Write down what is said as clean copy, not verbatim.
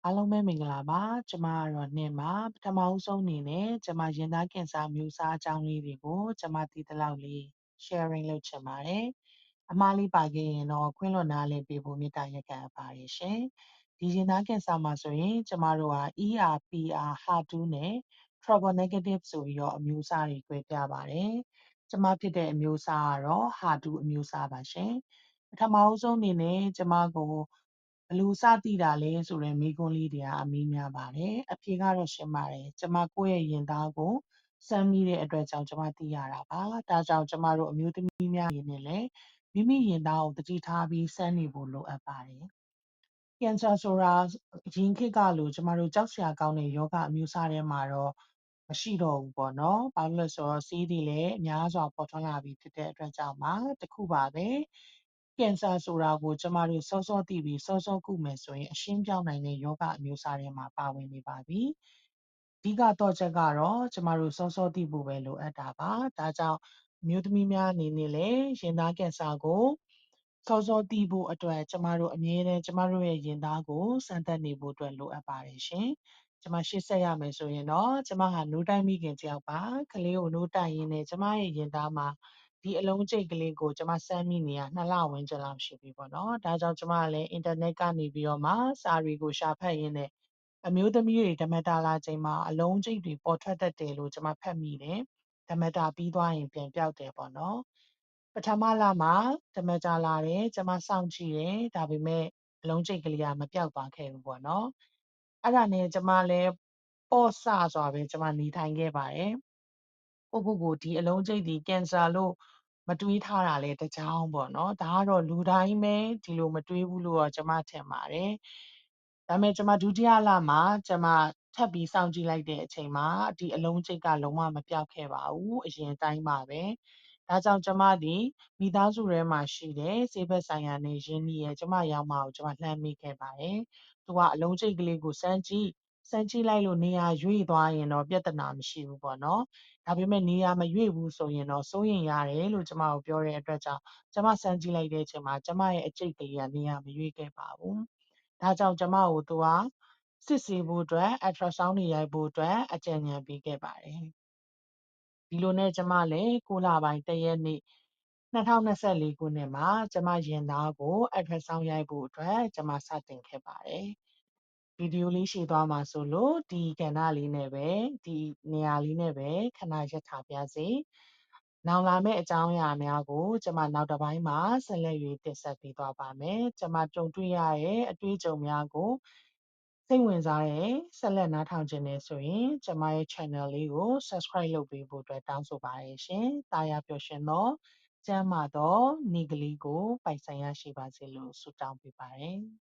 အားလုံးပဲမင်္ဂလာပါကျမကတော့နှင်းပါပထမဦးဆုံးအနေနဲ့ကျမရင်သားကင်ဆာမျိုးစားအကြောင်းလေးတွေကိုကျမသိသလောက်လေး sharing လုပ်ချင်ပါတယ်အမှားလေးပါခဲ့ရင်တော့ခွင့်လွှတ်နားလည်ပေးဖို့မေတ္တာရပ်ခံအပ်ပါတယ်ရှင်ဒီရင်သားကင်ဆာမှာဆိုရင်ကျမတို့က ER/PR HER2 နဲ့ triple negative ဆိုပြီးတော့အမျိုးအစားတွေ꿰ပြပါတယ်ကျမဖြစ်တဲ့အမျိုးအစားကတော့ HER2 အမျိုးအစားပါရှင်ပထမဦးဆုံးအနေနဲ့ကျမကိုဘယ်လိုစသိတာလဲဆိုတဲ့မေးခွန်းလေးတွေကအမေးများပါတယ်အဖြေကတော့ရှင်းပါတယ်ကျမကိုယ့်ရဲ့ရင်သားကိုစမ်းမိတဲ့အတွက်ကြောင့်ကျမသိရတာပါဒါကြောင့်ကျမတို့အမျိုးသမီးများရင်းနဲ့လည်းမိမိရင်သားကိုတတိထားပြီးစမ်းနေဖို့လိုအပ်ပါတယ်ကင်ဆာဆိုတာရင်ခေတ်ကလို့ကျမတို့ကြောက်စရာကောင်းတဲ့ယောဂအမျိုးအစားတွေမှာတော့မရှိတော့ဘူးပေါ့နော်။ဘာလို့လဲဆိုတော့ဆေးတွေလည်းအများစွာပေါ်ထွန်းလာပြီဖြစ်တဲ့အတွက်ကြောင့်ပါတခုပါပဲကင်ဆာဆိုတာကိုကျမတို့စောစောသိပြီးစောစောကုမယ်ဆိုရင်အရှင်းပြောင်းနိုင်တဲ့ယောဂအမျိုးအစားတွေမှာပါဝင်နေပါပြီ။အဓိကတော့ချက်ကတော့ကျမတို့စောစောသိဖို့ပဲလိုအပ်တာပါ။ဒါကြောင့်အမျိုးသမီးများအနေနဲ့လည်းရင်သားကင်ဆာကိုစောစောသိဖို့အတွက်ကျမတို့အမြဲတမ်းကျမတို့ရဲ့ရင်သားကိုစမ်းသပ်နေဖို့အတွက်လိုအပ်ပါတယ်ရှင်။ကျမရှေ့ဆက်ရမယ်ဆိုရင်တော့ကျမဟာနိုးတိုက်မိခင်တယောက်ပါ။ကလေးကိုနိုးတိုက်ရင်းနဲ့ကျမရဲ့ရင်သားမှာဒီအလုံးကျိတ်ကလေးကိုကျမစမ်းမိနေရ2လဝန်းကျင်လောက်ရှိပြီပေါ့နော်။ဒါကြောင့်ကျမကလည်းအင်တာနက်ကနေပြီးတော့မှစာတွေကိုရှာဖတ်ရင်းနဲ့အမျိုးသမီးတွေဓမ္မတာလာချိန်မှာအလုံးကျိတ်တွေပေါ်ထွက်တတ်တယ်လို့ကျမဖတ်မိတယ်။ဓမ္မတာပြီးသွားရင်ပြန်ပြောက်တယ်ပေါ့နော်။ပထမလမှာဓမ္မတာလာတယ်ကျမစောင့်ကြည့်တယ်ဒါပေမဲ့အလုံးကျိတ်ကလေးကမပြောက်သွားခဲ့ဘူးပေါ့နော်။အဲ့ဒါနဲ့ကျမလည်းပေါ့ဆစွာပဲကျမနေထိုင်ခဲ့ပါတယ်။ကိုဒီအလုံးကျိတ်ဒီကင်ဆာလို့မတွေးထားတာလဲတကြောင်ပေါ့နော်။ဒါကတော့လူတိုင်းပဲဒီလိုမတွေးဘူးလို့တော့ကျမထင်ပါတယ်။ဒါပေမဲ့ကျမဒုတိယလမှာကျမထပ်ပြီးစောင့်ကြည့်လိုက်တဲ့အချိန်မှာဒီအလုံးကျိတ်ကလုံးဝမပြောက်ခဲ့ပါဘူး။အရင်တိုင်းပါပဲ။ဒါကြောင့်ကျမဒီမိသားစုထဲမှာရှိတဲ့ဆေးဘက်ဆိုင်ရာနဲ့ရင်းနှီးရဲ့ကျမရောက်မှာကိုကျမလှမ်းမိခဲ့ပါတယ်။သူကအလုံးကျိတ်ကလေးကိုစမ်းကြည့်လိုက်လို့နေရာရွေ့သွားရင်တော့ပြဿနာမရှိဘူးပေါ့နော်။ဒါပေမဲ့နေရာမရွေ့ဘူးဆိုရင်တော့စိုးရိမ်ရတယ်လို့ကျမကိုပြောတဲ့အတွက်ကြောင့်ကျမစမ်းကြည့်လိုက်တဲ့အချိန်မှာကျမရဲ့အကျိတ်ကလေးကနေရာမရွေ့ခဲ့ပါဘူး။ဒါကြောင့်ကျမကိုသူကစစ်ဆေးဖို့အတွက် ultrasound တွေရိုက်ဖို့အတွက်အကြံဉာဏ်ပေးခဲ့ပါတယ်။ဒီလိုနဲ့ကျမလည်း6လပိုင်း1ရက်နေ့2024ခုနှစ်မှာကျမရင်သားကို ultrasound ရိုက်ဖို့အတွက်ကျမစတင်ခဲ့ပါတယ်။ဗီဒီယိုလေးရှည်သွားမှာဆိုလို့ဒီကဏ္ဍလေးနဲ့ပဲဒီနေရာလေးနဲ့ပဲခဏရပ်ထားပါစေ။နောင်လာမယ့်အကြောင်းအရာများကိုကျမနောက်တစ်ပိုင်းမှာဆက်လက်၍တင်ဆက်ပေးသွားပါမယ်။ကျမကြုံတွေ့ရတဲ့အတွေ့အကြုံများကိုစိတ်ဝင်စားတဲ့ဆက်လက်နားထောင်ခြင်းနဲ့ဆိုရင်ကျမရဲ့ channel လေးကို subscribe လုပ်ပေးဖို့အတွက်တောင်းဆိုပါတယ်ရှင်။တာယာပျော်ရွှင်သောကျမ်းမာသောနေ့ကလေးကိုပိုင်ဆိုင်ရရှိပါစေလို့ဆုတောင်းပေးပါတယ်။